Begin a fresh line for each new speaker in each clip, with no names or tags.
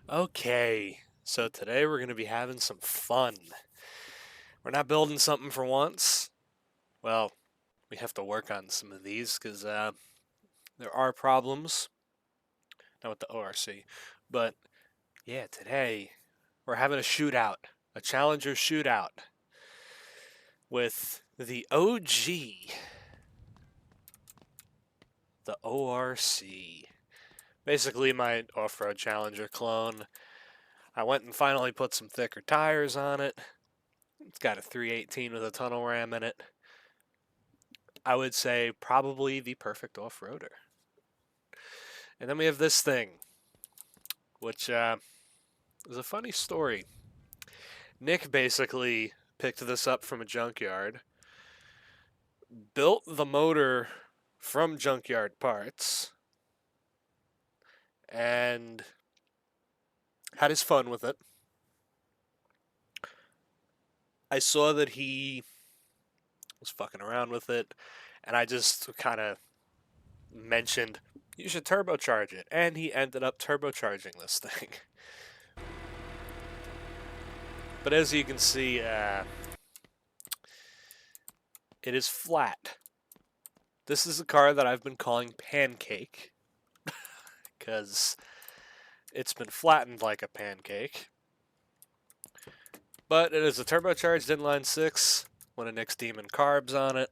Okay, so today we're going to be having some fun. We're not building something for once. Well, we have to work on some of these because there are problems. Not with the ORC. But yeah, today we're having a shootout, a Challenger shootout with the OG, the ORC. Basically, my off road Challenger clone. I went and finally put some thicker tires on it. It's got a 318 with a tunnel ram in it. I would say probably the perfect off-roader. And then we have this thing, which is a funny story. Nick basically picked this up from a junkyard, built the motor from junkyard parts, and had his fun with it. I saw that he was fucking around with it, and I just kind of mentioned, you should turbocharge it. And he ended up turbocharging this thing. But as you can see, it is flat. This is a car that I've been calling Pancake because it's been flattened like a pancake. But it is a turbocharged inline 6, one of Nick's Demon carbs on it.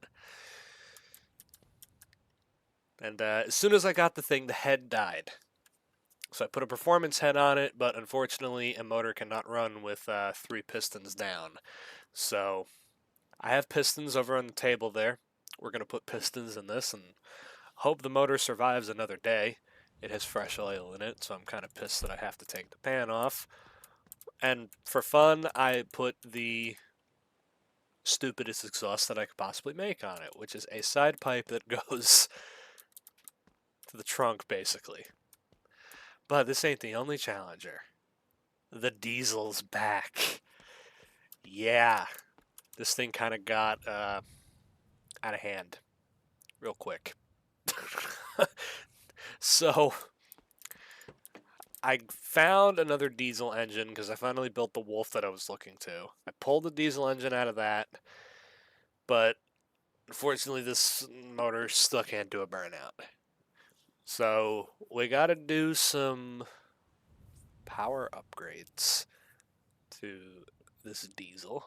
And as soon as I got the thing, the head died. So I put a performance head on it, but unfortunately a motor cannot run with 3 pistons down. So I have pistons over on the table there. We're going to put pistons in this and hope the motor survives another day. It has fresh oil in it, so I'm kind of pissed that I have to take the pan off. And for fun, I put the stupidest exhaust that I could possibly make on it, which is a side pipe that goes to the trunk, basically. But this ain't the only Challenger. The diesel's back. Yeah, this thing kind of got out of hand real quick. So I found another diesel engine because I finally built the Wolf that I was looking to. I pulled the diesel engine out of that, but unfortunately this motor still can't do a burnout. So we got to do some power upgrades to this diesel.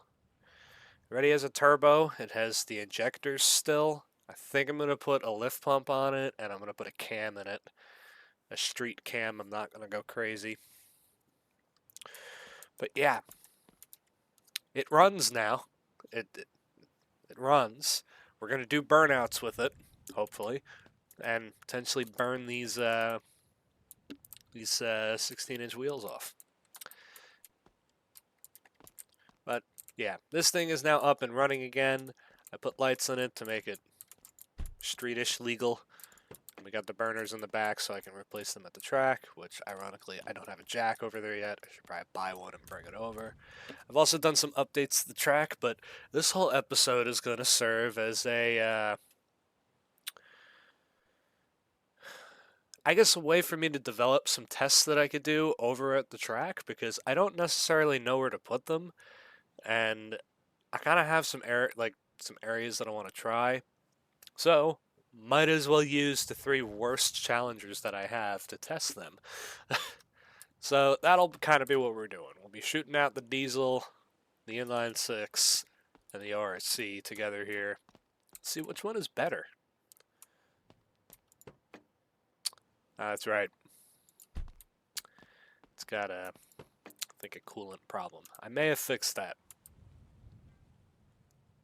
Already has a turbo. It has the injectors still. I think I'm going to put a lift pump on it, and I'm going to put a cam in it. A street cam. I'm not going to go crazy. But yeah, it runs now. It runs. We're going to do burnouts with it, hopefully, and potentially burn these 16-inch wheels off. But yeah, this thing is now up and running again. I put lights on it to make it streetish legal. And we got the burners in the back so I can replace them at the track, which ironically I don't have a jack over there yet. I should probably buy one and bring it over. I've also done some updates to the track, but this whole episode is going to serve as a I guess a way for me to develop some tests that I could do over at the track because I don't necessarily know where to put them, and I kind of have some areas that I want to try. So might as well use the 3 worst challengers that I have to test them. So that'll kind of be what we're doing. We'll be shooting out the diesel, the inline 6, and the RSC together here. See which one is better. That's right. It's got I think, a coolant problem. I may have fixed that.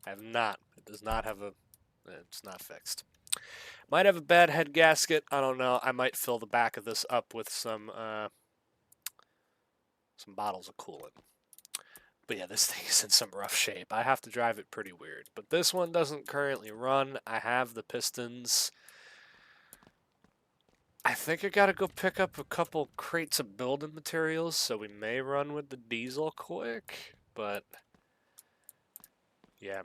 I have not. It does not have a... It's not fixed. Might have a bad head gasket. I don't know. I might fill the back of this up with some bottles of coolant. But yeah, this thing is in some rough shape. I have to drive it pretty weird. But this one doesn't currently run. I have the pistons. I think I gotta go pick up a couple crates of building materials, so we may run with the diesel quick. But yeah.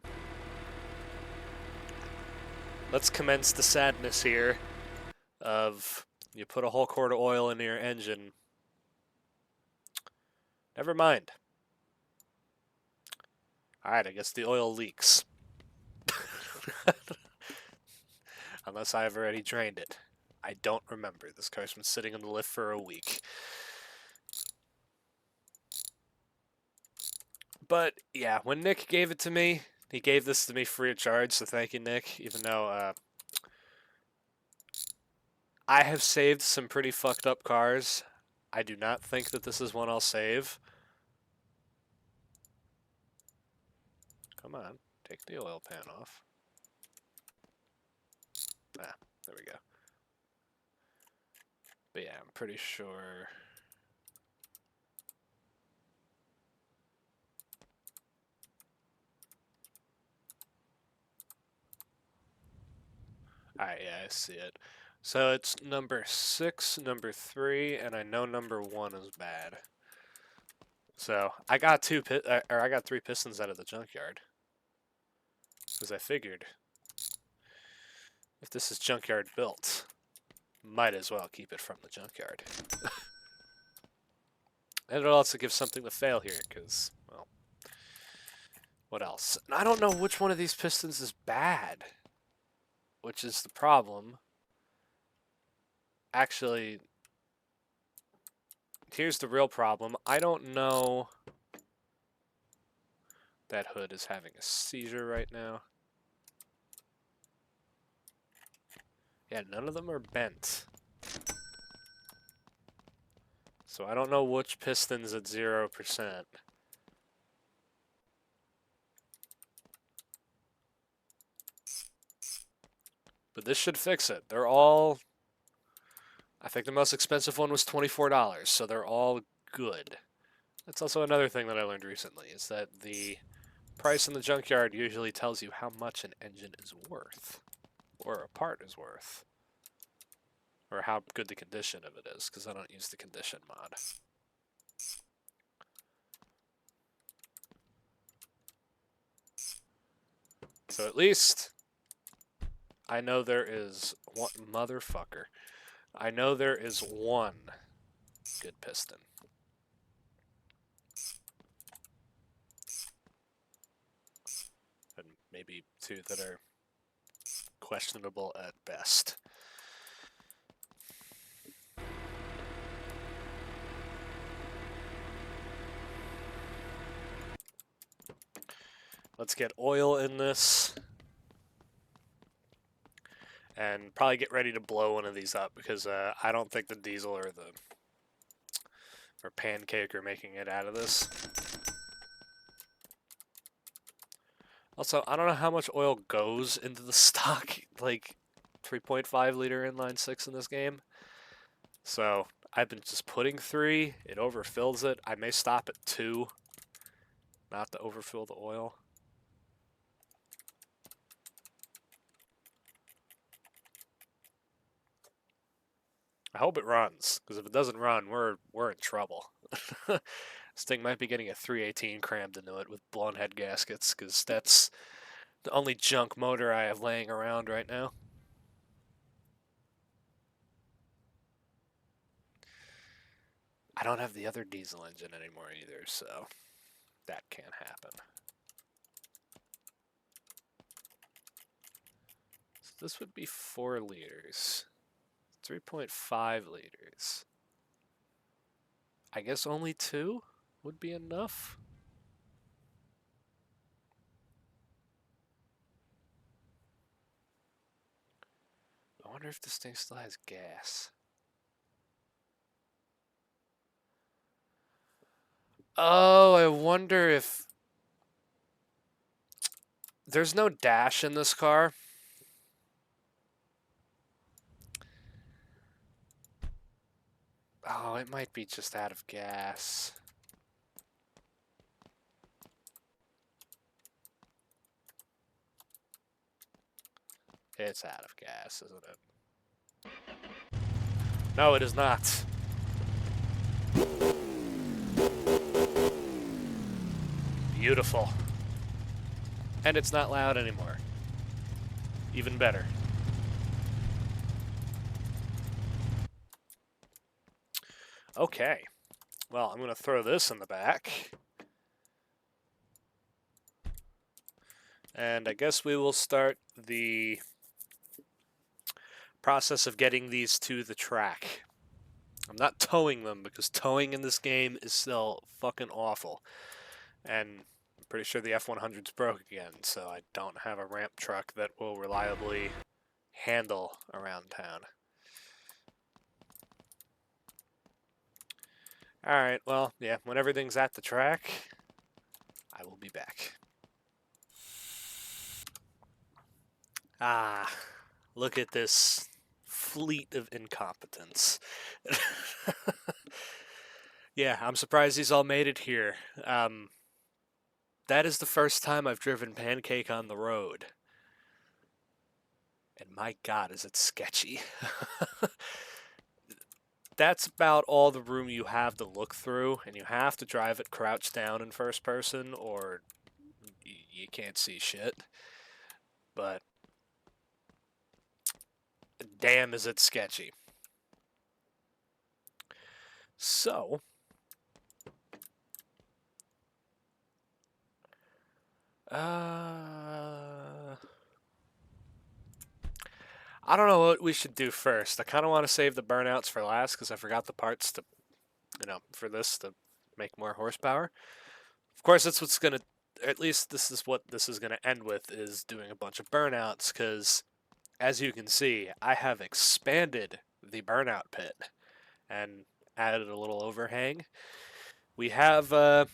Let's commence the sadness here of you put a whole quart of oil into your engine Never mind. Alright, I guess the oil leaks. Unless I've already drained it. I don't remember. This car's been sitting in the lift for a week. But, yeah, when Nick gave it to me, he gave this to me free of charge, so thank you, Nick. Even though, I have saved some pretty fucked up cars. I do not think that this is one I'll save. Come on, take the oil pan off. Ah, there we go. But yeah, I'm pretty sure... Alright, yeah, I see it. So it's number 6, number 3, and I know number 1 is bad. So I got 3 pistons out of the junkyard. Because I figured, if this is junkyard built, might as well keep it from the junkyard. And it'll also give something to fail here, because, well, what else? And I don't know which one of these pistons is bad, which is the problem. Actually, here's the real problem. I don't know... That hood is having a seizure right now. Yeah, none of them are bent. So I don't know which piston's at 0%. But this should fix it. They're all... I think the most expensive one was $24, so they're all good. That's also another thing that I learned recently, is that the price in the junkyard usually tells you how much an engine is worth. Or a part is worth. Or how good the condition of it is, because I don't use the condition mod. So at least I know there is one motherfucker. I know there is one good piston. And maybe 2 that are questionable at best. Let's get oil in this. And probably get ready to blow one of these up, because I don't think the diesel or pancake are making it out of this. Also, I don't know how much oil goes into the stock, like 3.5 liter inline 6 in this game. So I've been just putting 3. It overfills it. I may stop at 2, not to overfill the oil. I hope it runs, because if it doesn't run, we're in trouble. This thing might be getting a 318 crammed into it with blown head gaskets, because that's the only junk motor I have laying around right now. I don't have the other diesel engine anymore either, so that can't happen. So this would be 4 liters. 3.5 liters. I guess only 2 would be enough. I wonder if this thing still has gas. Oh, I wonder if... There's no dash in this car. Oh, it might be just out of gas. It's out of gas, isn't it? No, it is not. Beautiful. And it's not loud anymore. Even better. Okay. Well, I'm going to throw this in the back. And I guess we will start the process of getting these to the track. I'm not towing them because towing in this game is still fucking awful. And I'm pretty sure the F-100's broke again, so I don't have a ramp truck that will reliably handle around town. Alright, well, yeah, when everything's at the track, I will be back. Ah, look at this fleet of incompetence. Yeah, I'm surprised he's all made it here. That is the first time I've driven Pancake on the road. And my God, is it sketchy. That's about all the room you have to look through, and you have to drive it crouched down in first person, or you can't see shit. But damn, is it sketchy. So, I don't know what we should do first. I kind of want to save the burnouts for last because I forgot the parts to, for this to make more horsepower. Of course, that's what's going to, at least this is what this is going to end with, is doing a bunch of burnouts because, as you can see, I have expanded the burnout pit and added a little overhang. We have a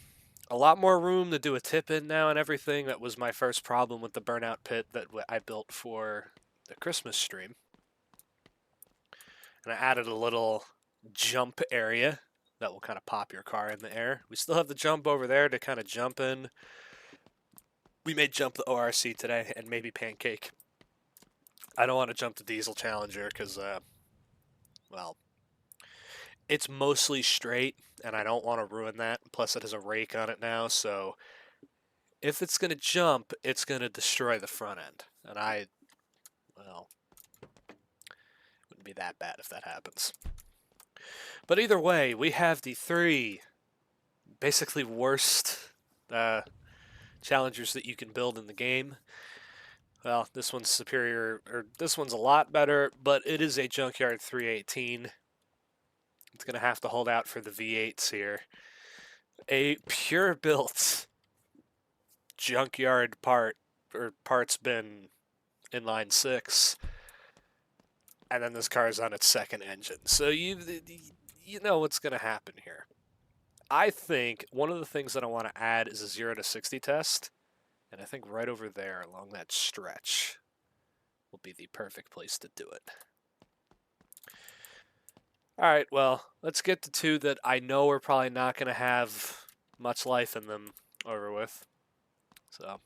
lot more room to do a tip in now and everything. That was my first problem with the burnout pit that I built for the Christmas stream. And I added a little jump area that will kind of pop your car in the air. We still have the jump over there to kind of jump in. We may jump the ORC today and maybe Pancake. I don't want to jump the Diesel Challenger because, well, it's mostly straight, and I don't want to ruin that. Plus, it has a rake on it now, so if it's going to jump, it's going to destroy the front end. And well, wouldn't be that bad if that happens. But either way, we have the three basically worst challengers that you can build in the game. Well, this one's superior, or this one's a lot better, but it is a Junkyard 318. It's going to have to hold out for the V8s here. A pure built junkyard parts bin inline 6, and then this car is on its second engine. So you know what's going to happen here. I think one of the things that I want to add is a 0 to 60 test, and I think right over there along that stretch will be the perfect place to do it. Alright, well, let's get the two that I know are probably not going to have much life in them over with. So,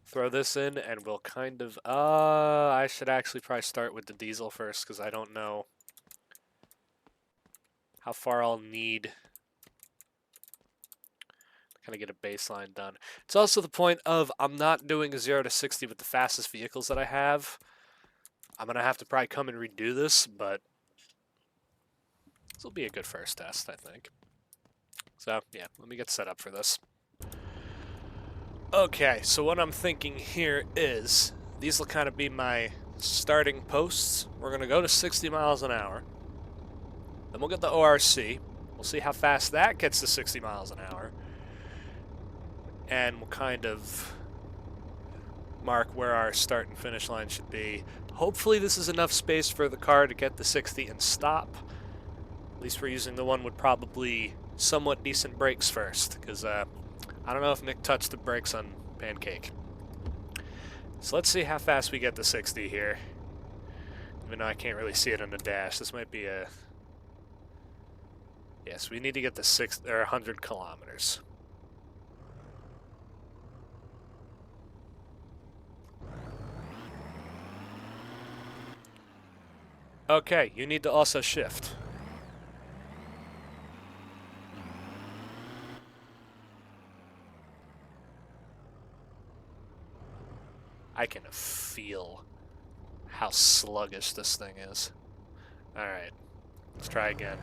throw this in and we'll kind of... I should actually probably start with the diesel first because I don't know how far I'll need to kind of get a baseline done. It's also the point of I'm not doing a 0 to 60 with the fastest vehicles that I have. I'm going to have to probably come and redo this, but this will be a good first test, I think. So, yeah, let me get set up for this. Okay, so what I'm thinking here is, these will kind of be my starting posts. We're going to go to 60 miles an hour. Then we'll get the ORC. We'll see how fast that gets to 60 miles an hour. And we'll kind of mark where our start and finish line should be. Hopefully this is enough space for the car to get the 60 and stop. At least we're using the one with probably somewhat decent brakes first, because I don't know if Nick touched the brakes on Pancake. So let's see how fast we get to 60 here. Even though I can't really see it on the dash, this might be a... Yes, we need to get to 100 kilometers. Okay, you need to also shift. I can feel how sluggish this thing is. Alright, let's try again.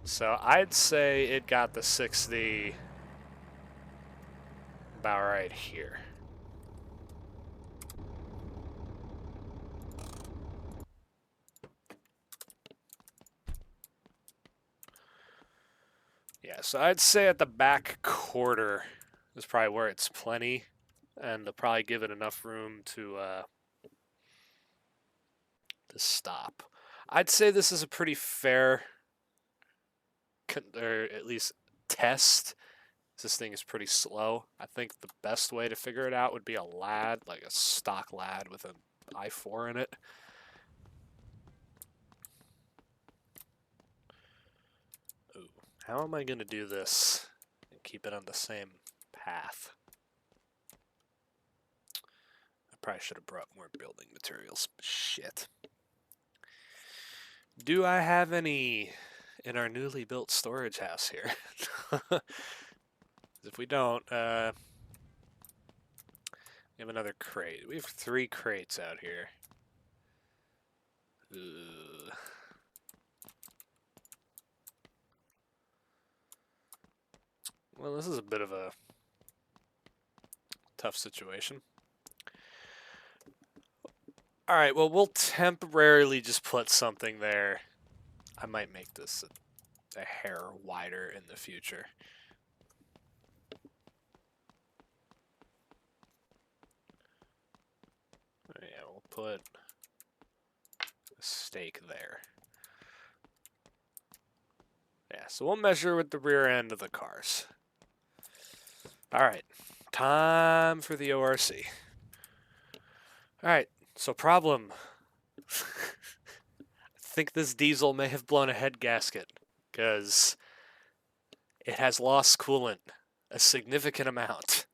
So I'd say it got the 60 about right here. Yeah, so I'd say at the back quarter is probably where it's plenty, and they'll probably give it enough room to stop. I'd say this is a pretty fair, or at least test. This thing is pretty slow. I think the best way to figure it out would be a lad, like a stock lad with an i4 in it. Ooh, how am I going to do this and keep it on the same path? I probably should have brought more building materials. Shit. Do I have any in our newly built storage house here? If we don't, we have another crate. We have 3 crates out here. Ugh. Well, this is a bit of a tough situation. Alright, well, we'll temporarily just put something there. I might make this a hair wider in the future. Yeah, we'll put a stake there. Yeah, so we'll measure with the rear end of the cars. Alright, time for the ORC. Alright, so problem. I think this diesel may have blown a head gasket, because it has lost coolant a significant amount.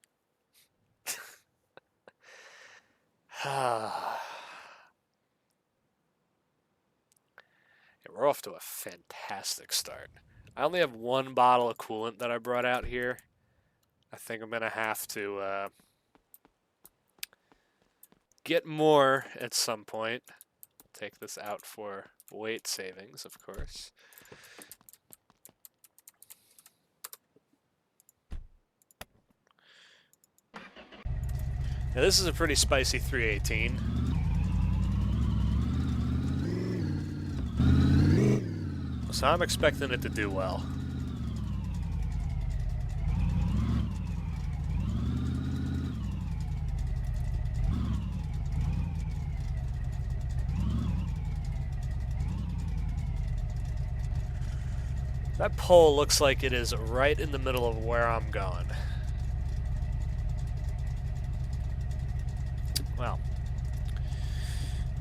Yeah, we're off to a fantastic start. I only have 1 bottle of coolant that I brought out here. I think I'm going to have to get more at some point. Take this out for weight savings, of course. Now this is a pretty spicy 318. So I'm expecting it to do well. That pole looks like it is right in the middle of where I'm going. Well,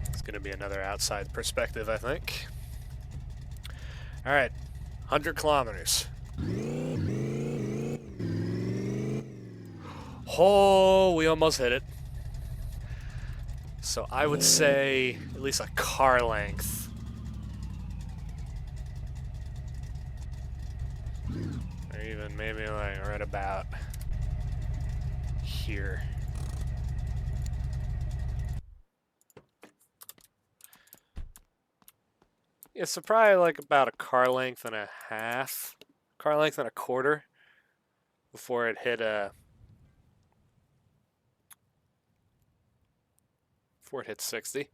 it's going to be another outside perspective, I think. All right, 100 kilometers. Oh, we almost hit it. So I would say at least a car length. Or even maybe like right about here. Yeah, so probably like about a car length and a half. Car length and a quarter before it hit before it hit 60.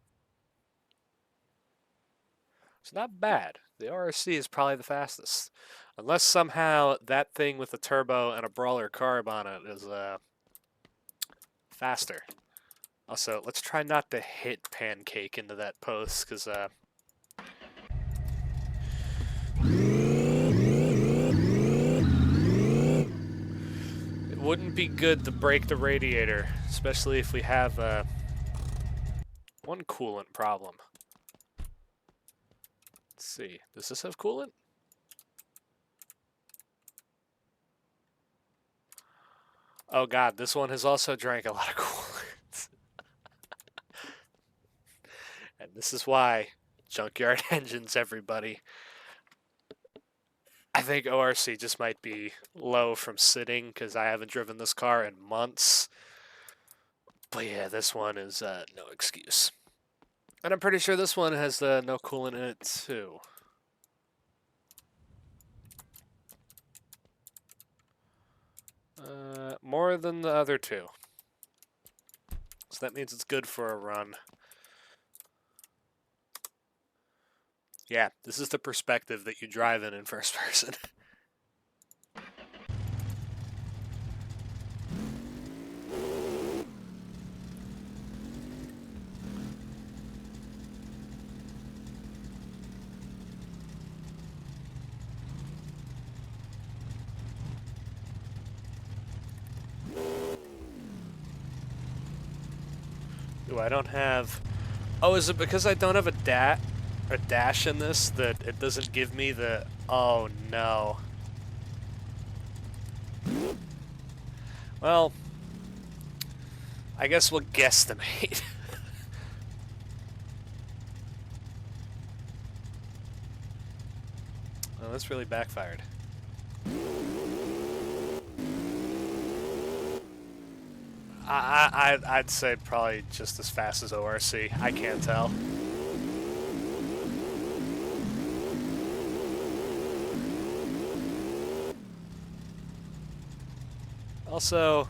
It's not bad. The RRC is probably the fastest. Unless somehow that thing with a turbo and a brawler carb on it is faster. Also, let's try not to hit Pancake into that post, because it wouldn't be good to break the radiator, especially if we have one coolant problem. Let's see, does this have coolant? Oh god, this one has also drank a lot of coolant. And this is why junkyard engines, everybody. I think ORC just might be low from sitting because I haven't driven this car in months. But yeah, this one is no excuse. And I'm pretty sure this one has no coolant in it too. More than the other two. So that means it's good for a run. Yeah, this is the perspective that you drive in first person. Ooh, I don't have... Oh, is it because I don't have a dash in this that it doesn't give me the... Oh, no. Well, I guess we'll guesstimate. Well, that's really backfired. I'd say probably just as fast as ORC. I can't tell. Also,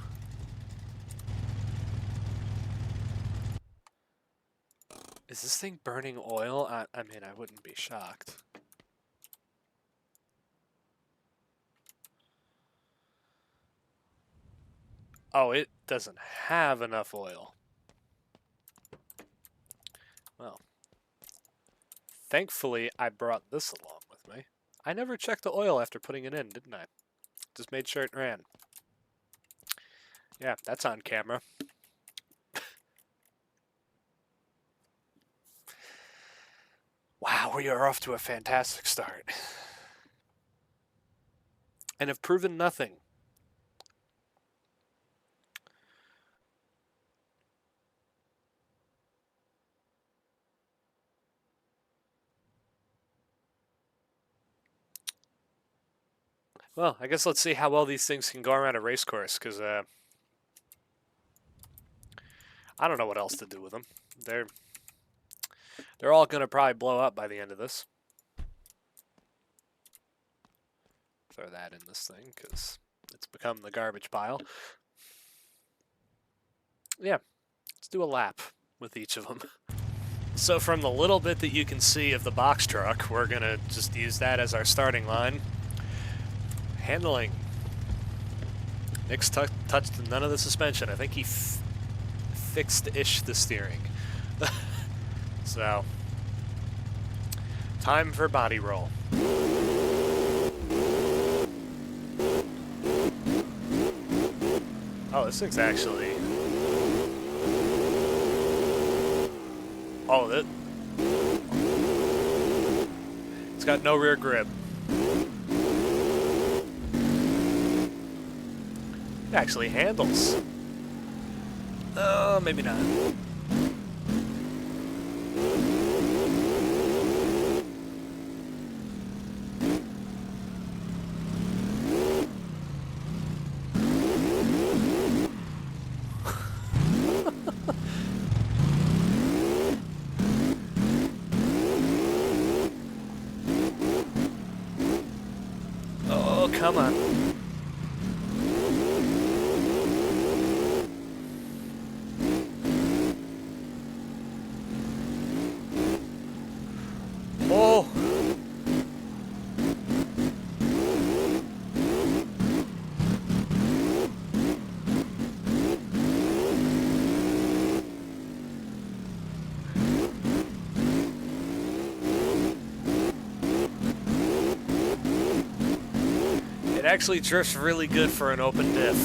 is this thing burning oil? I mean, I wouldn't be shocked. Oh, it doesn't have enough oil. Well, thankfully, I brought this along with me. I never checked the oil after putting it in, didn't I? Just made sure it ran. Yeah, that's on camera. Wow, we are off to a fantastic start. And have proven nothing. Well, I guess let's see how well these things can go around a race course, because I don't know what else to do with them. They're all going to probably blow up by the end of this. Throw that in this thing, because it's become the garbage pile. Yeah, let's do a lap with each of them. So from the little bit that you can see of the box truck, we're going to just use that as our starting line. Handling. Nick's touched none of the suspension. I think he fixed-ish the steering. So, time for body roll. Oh, this thing's actually... Oh, it's got no rear grip. It actually handles. Maybe not. Oh, come on. Oh! It actually drifts really good for an open diff.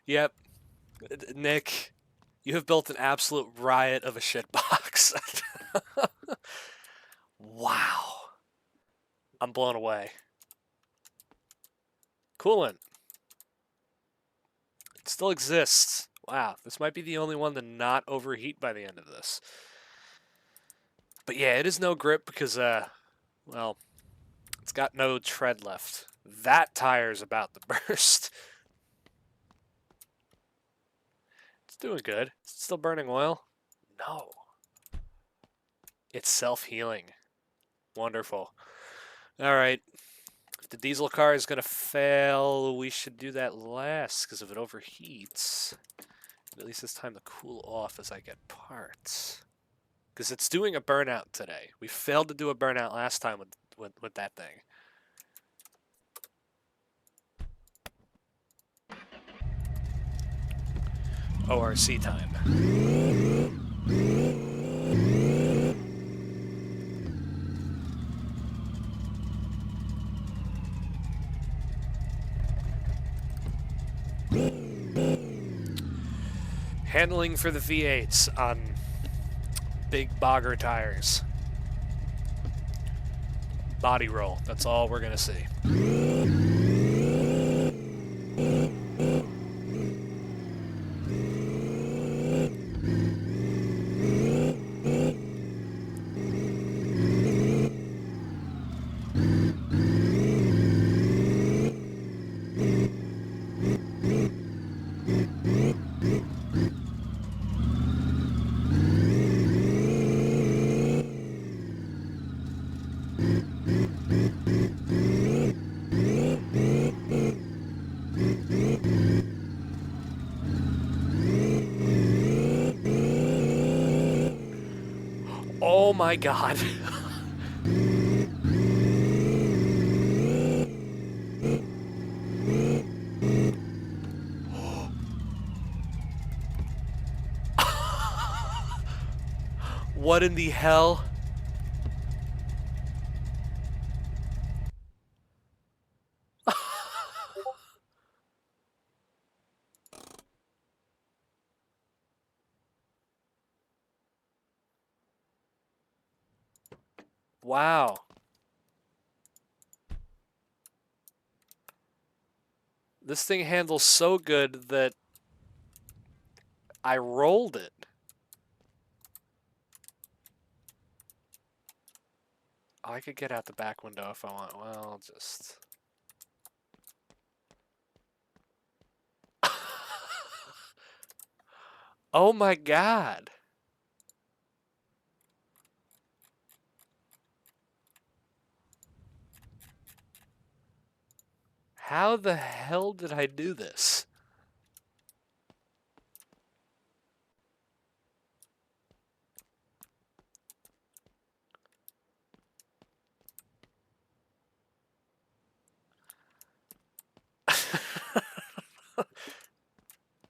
Yep. Nick, you have built an absolute riot of a shitbox. Wow. I'm blown away. Coolant. It still exists. Wow, this might be the only one to not overheat by the end of this. But yeah, it is no grip because, well, it's got no tread left. That tire's about to burst. It's doing good. Is it still burning oil? No. It's self-healing. Wonderful. All right. If the diesel car is going to fail, we should do that last, because if it overheats, at least it's time to cool off as I get parts. Because it's doing a burnout today. We failed to do a burnout last time with that thing. ORC time. Handling for the V8s on big bogger tires. Body roll. That's all we're going to see. Oh my god. What in the hell? Wow. This thing handles so good that I rolled it. Oh, I could get out the back window if I want. Well, I'll just... Oh my god. How the hell did I do this?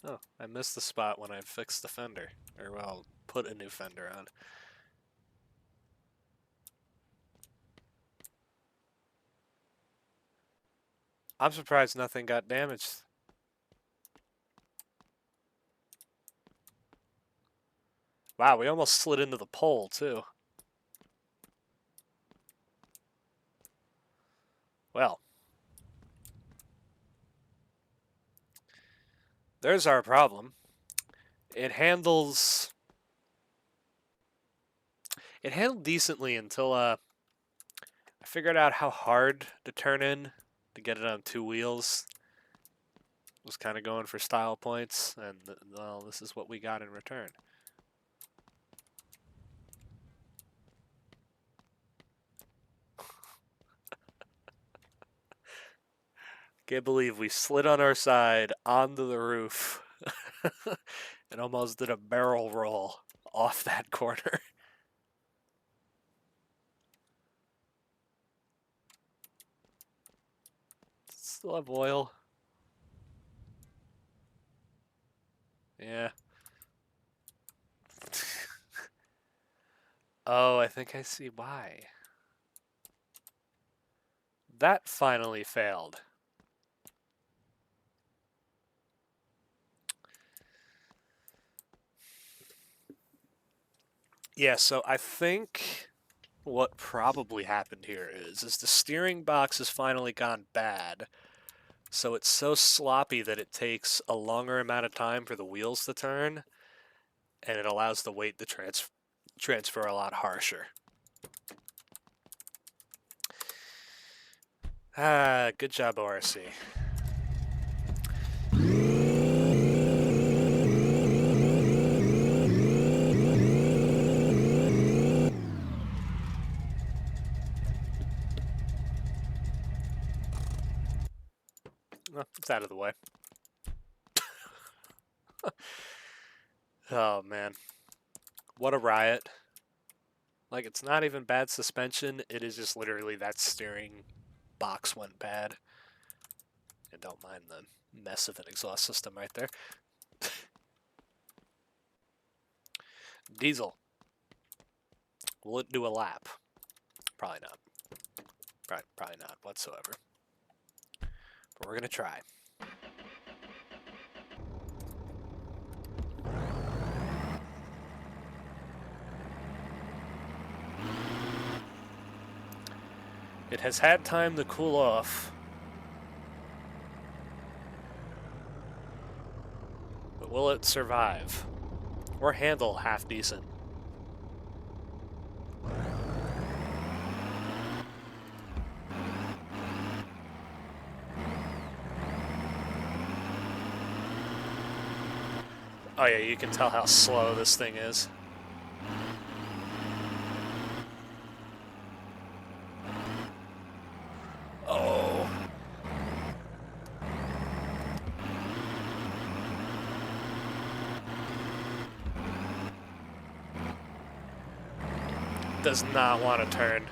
Oh, I missed the spot when I fixed the fender. Or, well, put a new fender on. I'm surprised nothing got damaged. Wow, we almost slid into the pole, too. Well. There's our problem. It handles... It handled decently until, I figured out how hard to turn in to get it on two wheels. Was kind of going for style points, and, well, this is what we got in return. Can't believe we slid on our side onto the roof and almost did a barrel roll off that corner. Still have oil. Yeah. Oh, I think I see why. That finally failed. Yeah, so I think what probably happened here is the steering box has finally gone bad. So it's so sloppy that it takes a longer amount of time for the wheels to turn, and it allows the weight to transfer a lot harsher. Ah, good job, ORC. Well, it's out of the way. Oh, man. What a riot. Like, it's not even bad suspension. It is just literally that steering box went bad. And don't mind the mess of an exhaust system right there. Diesel. Will it do a lap? Probably not. Probably not whatsoever. But we're going to try. It has had time to cool off. But will it survive? Or handle half decent? Oh yeah, you can tell how slow this thing is. Oh. Does not want to turn.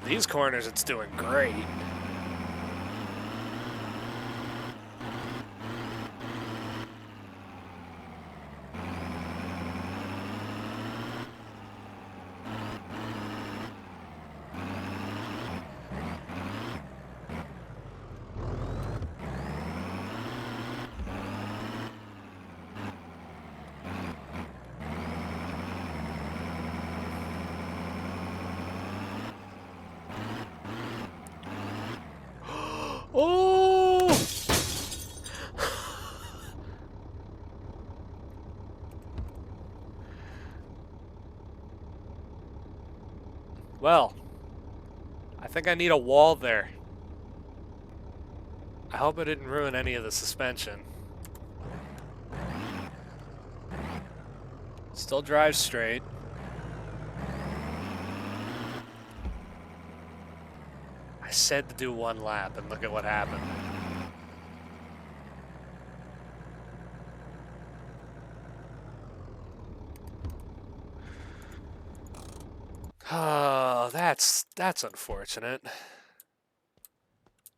These corners, it's doing great. Oh! Well, I think I need a wall there. I hope it didn't ruin any of the suspension. Still drives straight. I said to do one lap, and look at what happened. Oh, that's unfortunate.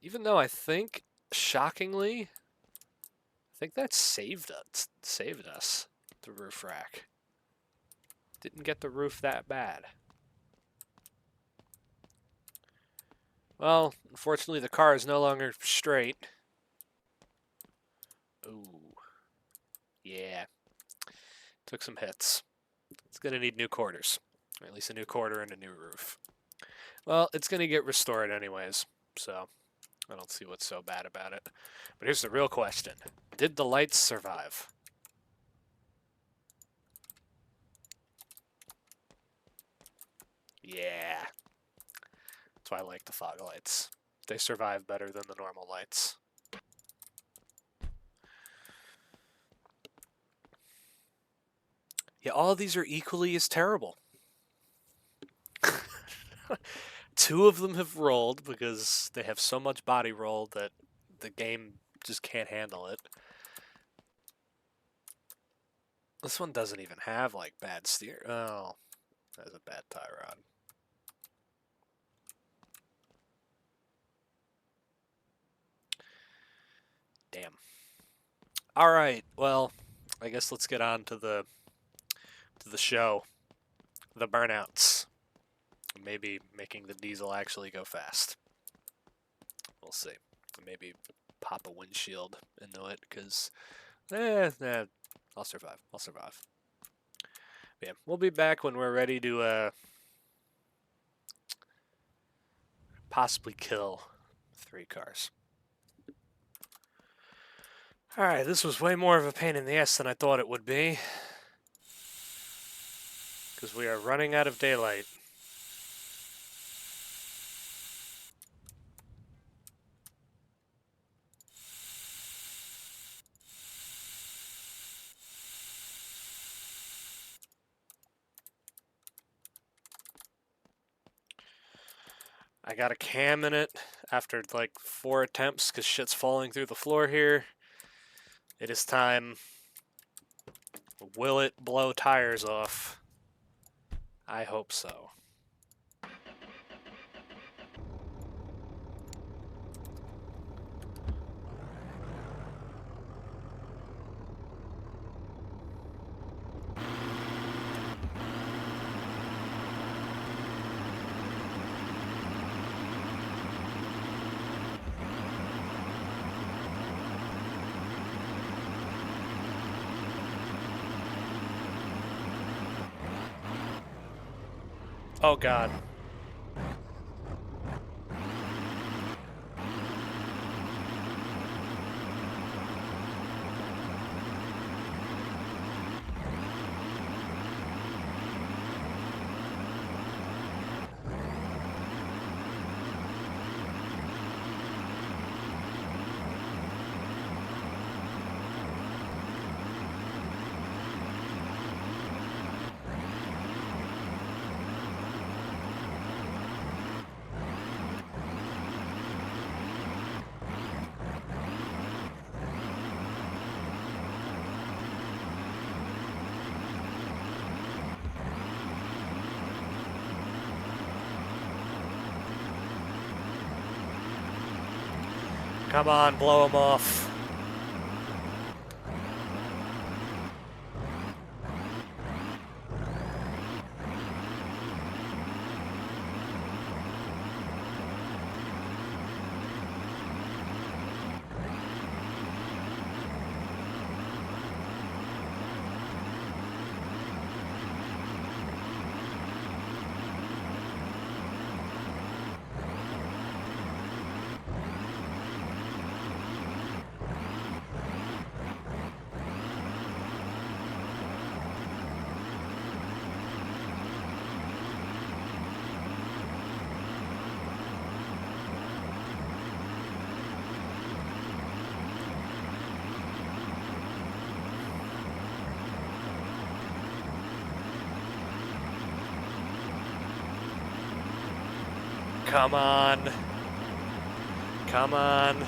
Even though I think, shockingly, I think that saved us, the roof rack. Didn't get the roof that bad. Well, unfortunately the car is no longer straight. Ooh. Yeah. Took some hits. It's gonna need new quarters. Or at least a new quarter and a new roof. Well, it's gonna get restored anyways, so I don't see what's so bad about it. But here's the real question. Did the lights survive? Yeah. That's why I like the fog lights. They survive better than the normal lights. Yeah, all of these are equally as terrible. Two of them have rolled because they have so much body roll that the game just can't handle it. This one doesn't even have, like, bad steer. Oh, that's a bad tie rod. Damn. All right, well, I guess let's get on to the show, the burnouts. Maybe making the diesel actually go fast. We'll see. Maybe pop a windshield into it, because I'll survive. I'll survive. Yeah, we'll be back when we're ready to possibly kill 3 cars. Alright, this was way more of a pain in the ass than I thought it would be. Because we are running out of daylight. I got a cam in it after like 4 attempts because shit's falling through the floor here. It is time. Will it blow tires off? I hope so. Oh god. Come on, blow him off. Come on. Come on.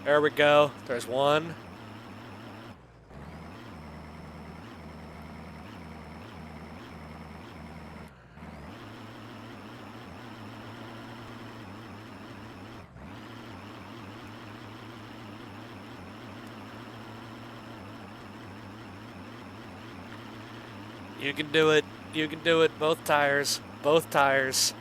There we go. There's one. You can do it. You can do it. Both tires. Both tires.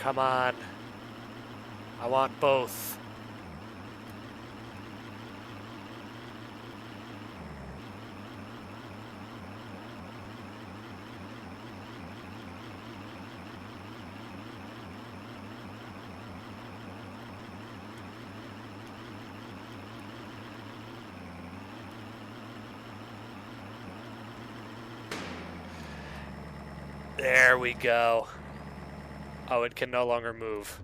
Come on. I want both. There we go. Oh, it can no longer move.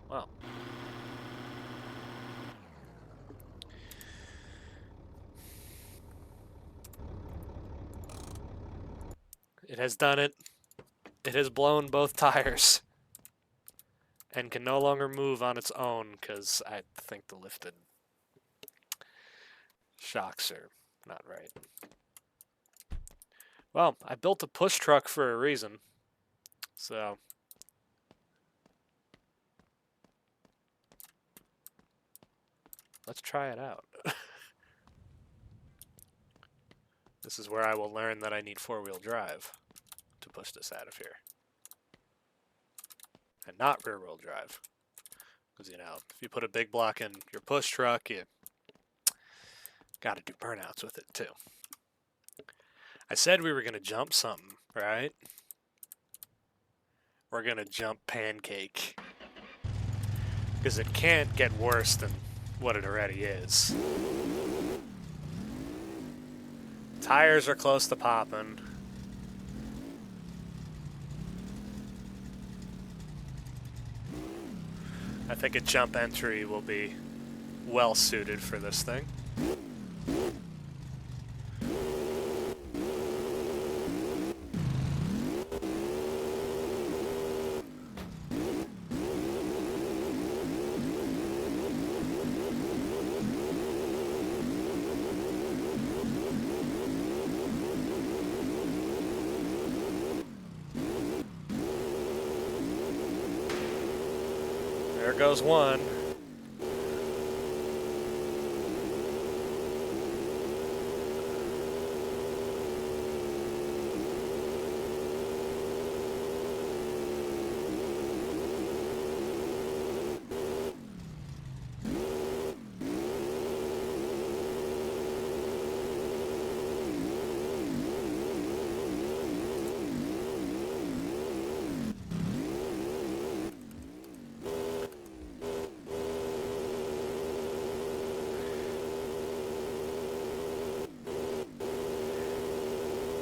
Wow. It has done it. It has blown both tires. And can no longer move on its own because I think the lifted shocks are not right. Well, I built a push truck for a reason. So let's try it out. This is where I will learn that I need four-wheel drive to push this out of here. And not rear-wheel drive. Because, you know, if you put a big block in your push truck, you got to do burnouts with it, too. I said we were going to jump something, right? We're going to jump Pancake. Because it can't get worse than what it already is. Tires are close to popping. I think a jump entry will be well suited for this thing. There goes one.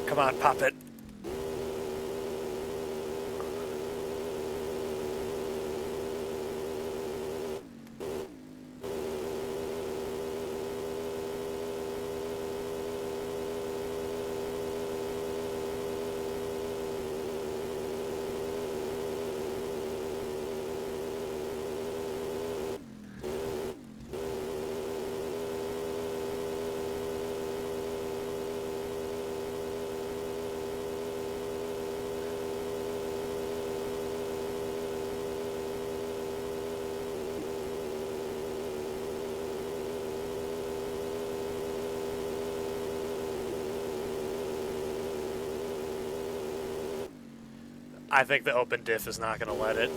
Come on, pop it. I think the open diff is not going to let it.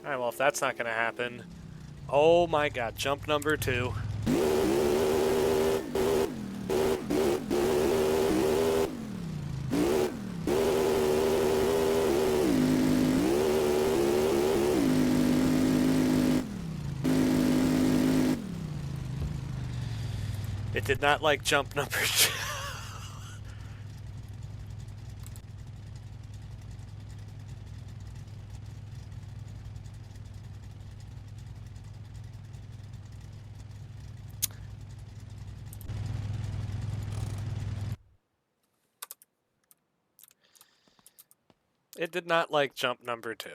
Alright, well, if that's not going to happen... Oh my god, jump number 2. It did not like jump number 2. It did not like jump number 2.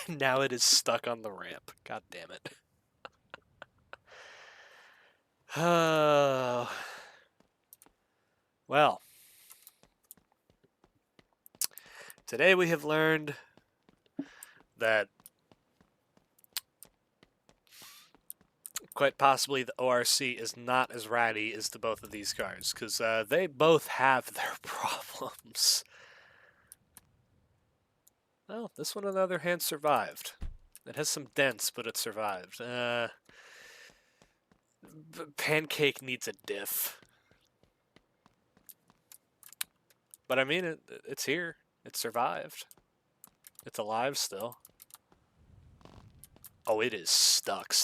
Now it is stuck on the ramp. God damn it. Oh, well, today we have learned that quite possibly the ORC is not as ratty as the both of these cards, because they both have their problems. Well, this one on the other hand survived. It has some dents, but it survived. Pancake needs a diff. But I mean, it's here. It survived. It's alive still. Oh, it is stuck.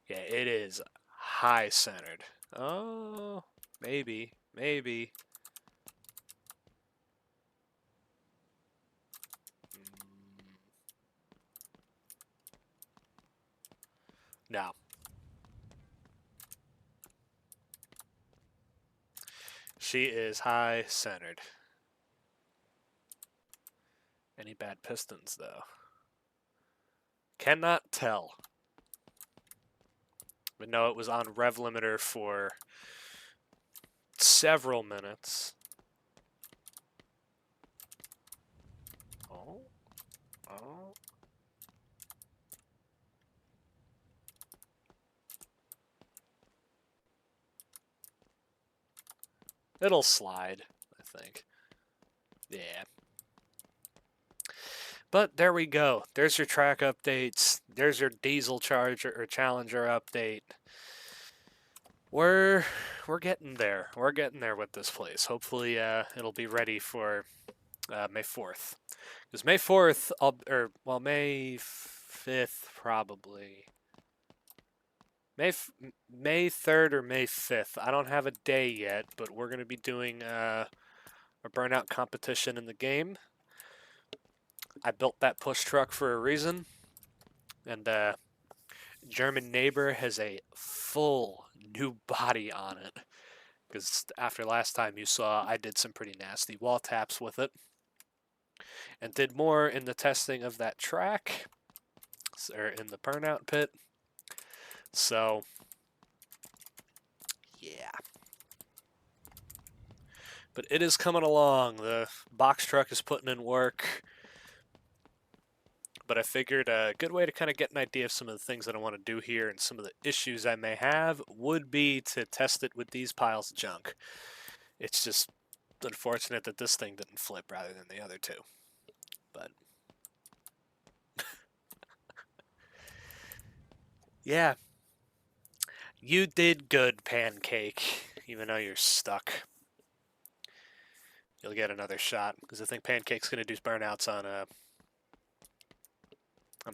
Yeah, it is high centered. Oh, maybe. No. She is high centered. Any bad pistons, though? Cannot tell. But no, it was on rev limiter for several minutes. Oh. It'll slide, I think. Yeah. But there we go. There's your track updates. There's your diesel charger or challenger update. We're getting there. We're getting there with this place. Hopefully, it'll be ready for May 4th. Because May 4th, May 5th probably. May 3rd or May 5th. I don't have a day yet, but we're going to be doing a burnout competition in the game. I built that push truck for a reason, and German neighbor has a full new body on it. Because after last time you saw, I did some pretty nasty wall taps with it, and did more in the testing of that track, or in the burnout pit. So, yeah. But it is coming along. The box truck is putting in work. But I figured a good way to kind of get an idea of some of the things that I want to do here and some of the issues I may have would be to test it with these piles of junk. It's just unfortunate that this thing didn't flip rather than the other two. But yeah, you did good, Pancake, even though you're stuck. You'll get another shot, because I think Pancake's going to do burnouts on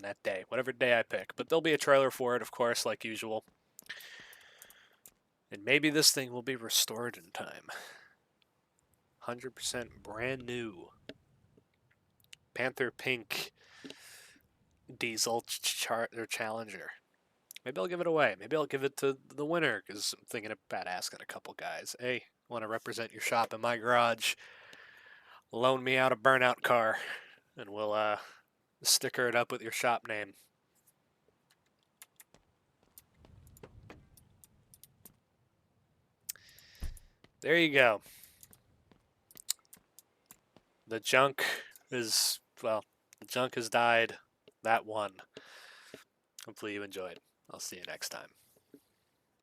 that day, whatever day I pick. But there'll be a trailer for it, of course, like usual. And maybe this thing will be restored in time. 100% brand new. Panther Pink Diesel Challenger. Maybe I'll give it away. Maybe I'll give it to the winner, because I'm thinking about asking a couple guys. Hey, want to represent your shop in my garage? Loan me out a burnout car, and we'll sticker it up with your shop name. There you go. The junk is, well, the junk has died. That won. Hopefully you enjoyed. I'll see you next time.